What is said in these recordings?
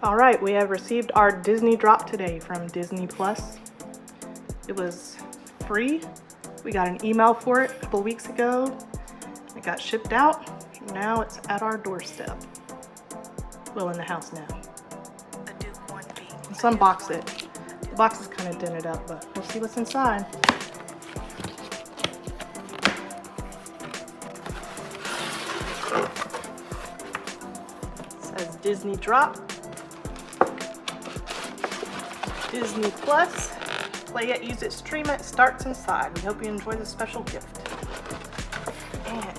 All right, we have received our Disney drop today from Disney Plus. It was free. We got an email for it a couple weeks ago. It got shipped out. Now it's at our doorstep. Well, in the house now. Let's unbox it. The box is kind of dented up, but we'll see what's inside. It says Disney Drop. Disney Plus. Play it, use it, stream it, starts inside. We hope you enjoy this special gift. And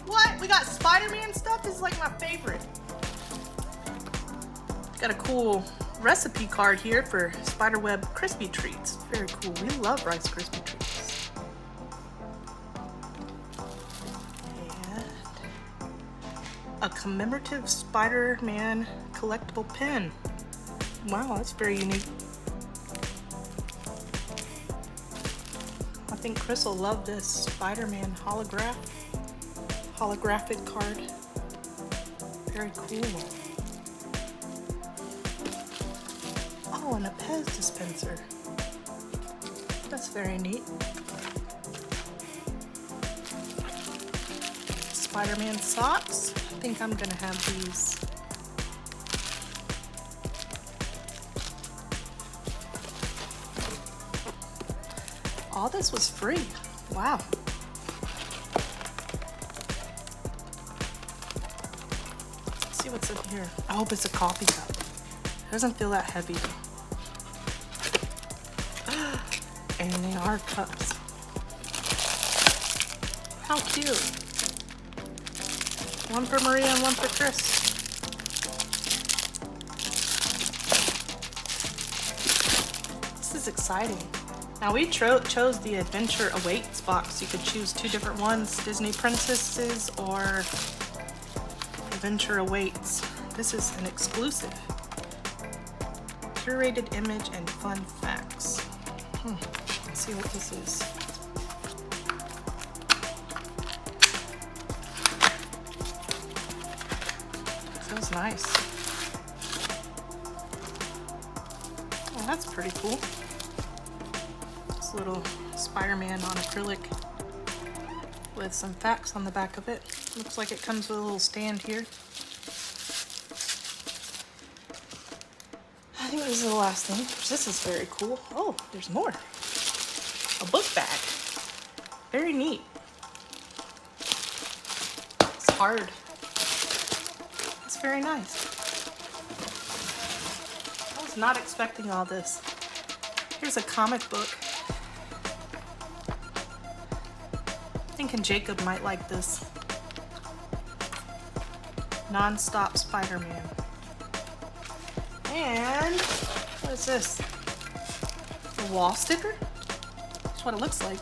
what? We got Spider-Man stuff? This is like my favorite. Got a cool recipe card here for spiderweb crispy treats. Very cool. We love Rice Krispie treats. And a commemorative Spider-Man collectible pen. Wow, that's very unique. I think Chris will love this Spider-Man holographic card. Very cool. Oh, and a Pez dispenser. That's very neat. Spider-Man socks. I think I'm gonna have these. All this was free. Wow. Let's see what's in here. I hope it's a coffee cup. It doesn't feel that heavy though. And they are cups. How cute. One for Maria and one for Chris. This is exciting. Now we chose the Adventure Awaits box. You could choose two different ones, Disney Princesses or Adventure Awaits. This is an exclusive. Curated image and fun facts. Let's see what this is. Feels nice. Oh, that's pretty cool. This little Spider-Man on acrylic with some facts on the back of it. Looks like it comes with a little stand here. I think this is the last thing. This is very cool. Oh, there's more. A book bag. Very neat. It's hard. It's very nice. I was not expecting all this. Here's a comic book. Thinking Jacob might like this. Non-stop Spider-Man. And what is this? A wall sticker? That's what it looks like.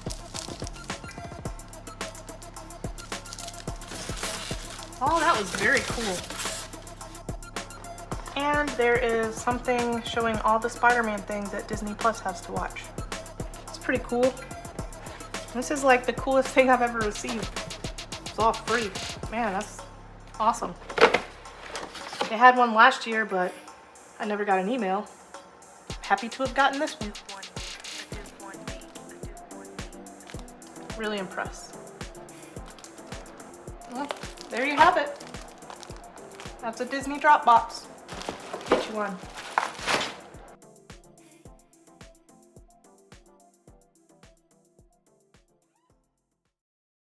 Oh, that was very cool. And there is something showing all the Spider-Man things that Disney Plus has to watch. It's pretty cool. This is like the coolest thing I've ever received. It's all free. Man, that's awesome. They had one last year, but I never got an email. Happy to have gotten this one. Really impressed. Well, there you have it. That's a Disney Dropbox. Get you one.